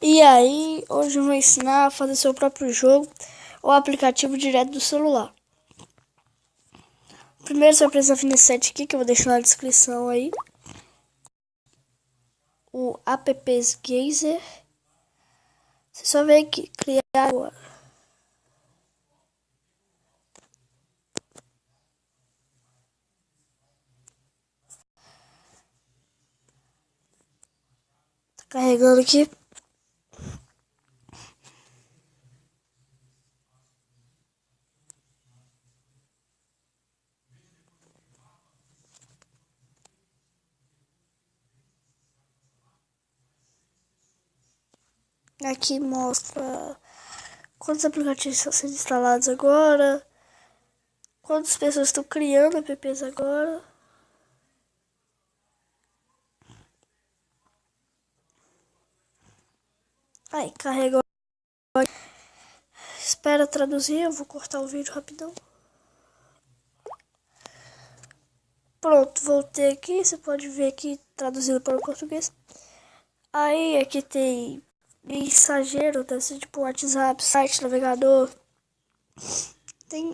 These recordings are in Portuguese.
E aí, hoje eu vou ensinar a fazer seu próprio jogo ou aplicativo direto do celular. Primeiro você vai precisar vir nesse site aqui, que eu vou deixar na descrição aí. O appsgazer. Você só vem aqui, criar agora. Tá carregando aqui. Aqui mostra quantos aplicativos estão sendo instalados agora, quantas pessoas estão criando apps agora. Aí, carregou. Espera traduzir, eu vou cortar o vídeo rapidão. Pronto, voltei aqui, você pode ver aqui traduzido para o português. Aí aqui tem mensageiro, deve ser tipo WhatsApp, site, navegador.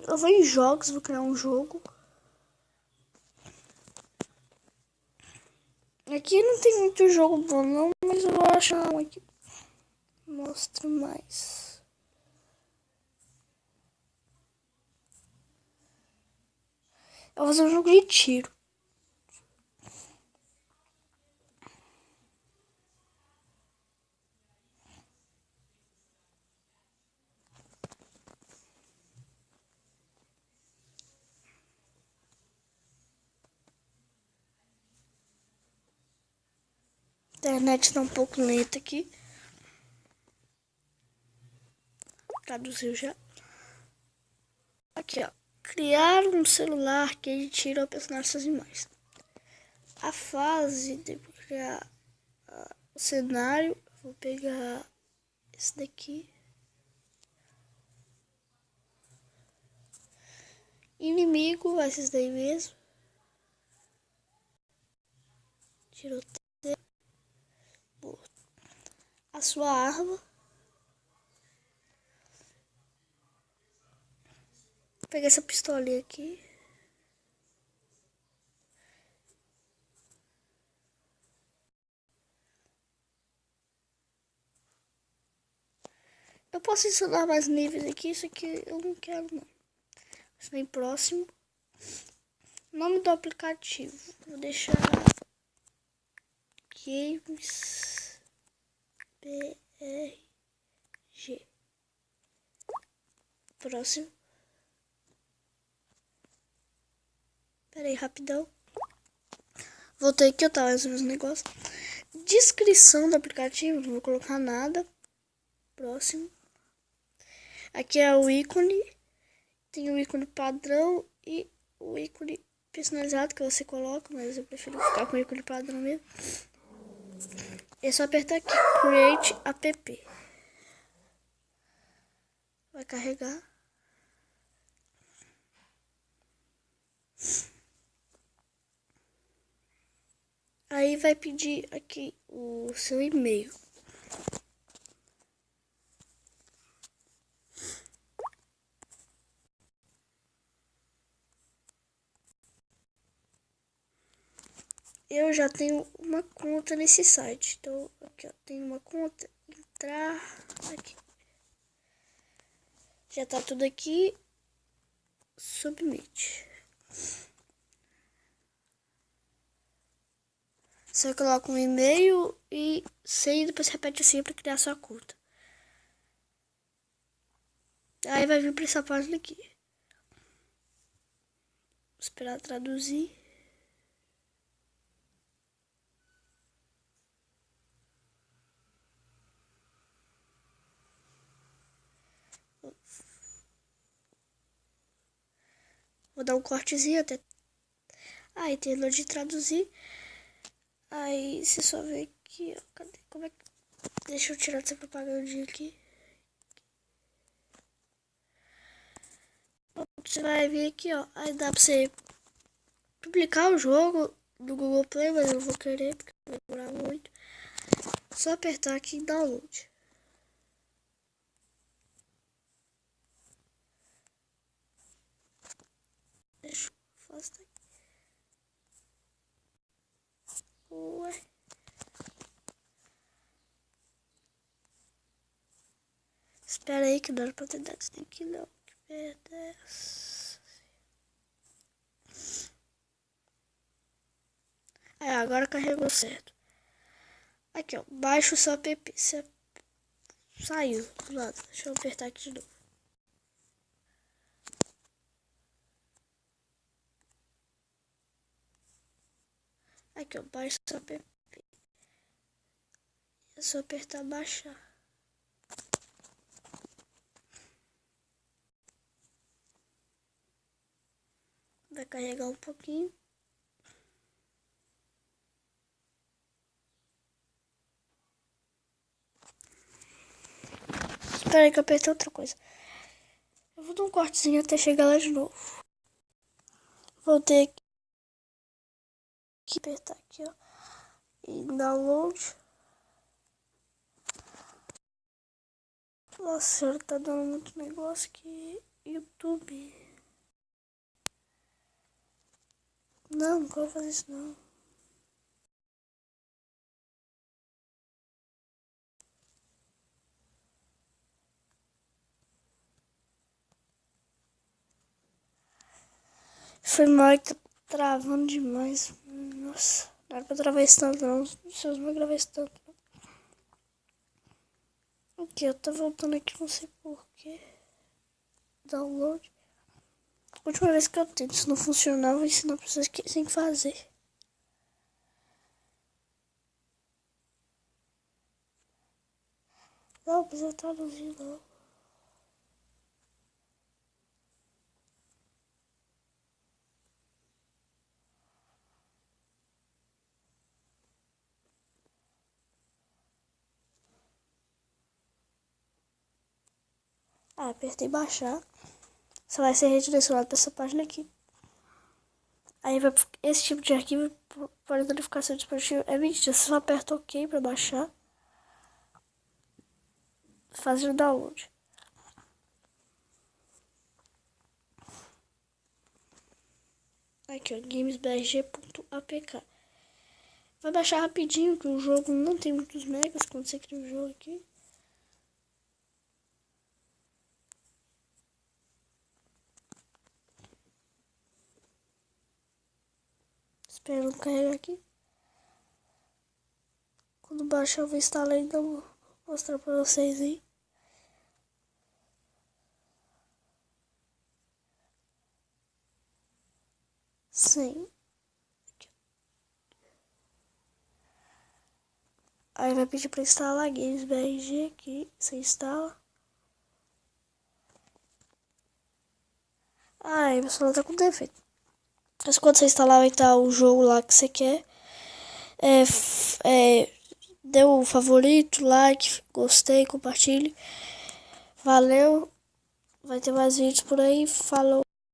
Eu vou em jogos, vou criar um jogo. Aqui não tem muito jogo bom não, mas eu vou achar um aqui. Mostra mais. Eu vou fazer um jogo de tiro. A internet tá um pouco lenta aqui. Traduziu já. Aqui, ó. Criar um celular que ele tira ou personagem suas imagens. A fase de criar o cenário. Vou pegar esse daqui. Inimigo vai ser esse daí mesmo. Tiroteio. A sua arma. Vou pegar essa pistolinha aqui. Eu posso ensinar mais níveis aqui, isso aqui eu não quero não. Isso vem próximo. Nome do aplicativo. Vou deixar Games BRG. Próximo. Pera aí, rapidão. Voltei aqui, eu tava fazendo os negócios. Descrição do aplicativo, não vou colocar nada. Próximo. Aqui é o ícone. Tem o ícone padrão e o ícone personalizado que você coloca, mas eu prefiro ficar com o ícone padrão mesmo. É só apertar aqui, Create App. Vai carregar. Aí vai pedir aqui o seu e-mail. Eu já tenho uma conta nesse site. Então, aqui ó, tenho uma conta. Entrar aqui. Já tá tudo aqui. Submit. Você coloca um e-mail e senha, depois repete assim para criar sua conta. Aí vai vir para essa página aqui. Vou esperar traduzir. Vou dar um cortezinho até. Aí tem no de traduzir. Aí você só vê aqui, ó. Cadê? Como é que. Deixa eu tirar essa propaganda aqui. Você vai vir aqui, ó. Aí dá pra você publicar o jogo do Google Play, mas eu não vou querer porque vai demorar muito. Só apertar aqui em download. Ué. Espera aí que não era pra ter dado isso aqui não. Que merda é essa? Agora carregou certo. Aqui, ó. Baixa o seu app. Saiu do lado. Deixa eu apertar aqui de novo. Aqui, ó. Baixa o seu app. É só apertar baixar. Vai carregar um pouquinho. Espera aí que eu apertei outra coisa. Eu vou dar um cortezinho até chegar lá de novo. Voltei aqui. Apertar aqui, ó. E download. Nossa senhora, tá dando muito negócio aqui. YouTube. Não quero fazer isso não. Foi mal que tá travando demais. Nossa, não era pra travar esse tanto não. Seus não vai gravar esse tanto não. Aqui, eu tô voltando aqui, não sei porquê. Download. A última vez que eu tento, se não funcionar, eu vou ensinar pra vocês que tem que fazer. Não precisa traduzir não. Apertei baixar. Você vai ser redirecionado para essa página aqui. Aí vai esse tipo de arquivo para notificação do dispositivo é mentira. Você só aperta OK para baixar. Fazer o download. Aqui, ó, gamesbrg.apk. Vai baixar rapidinho, que o jogo não tem muitos megas quando você cria o jogo aqui. Espero carregar aqui. Quando baixar eu vou instalar e vou mostrar pra vocês aí. Sim. Aí vai pedir pra instalar gamesbrg aqui. Você instala. Aí meu celular tá com defeito. Mas quando você instalar vai estar o jogo lá que você quer. Dê um favorito, like, gostei, compartilhe. Valeu. Vai ter mais vídeos por aí. Falou.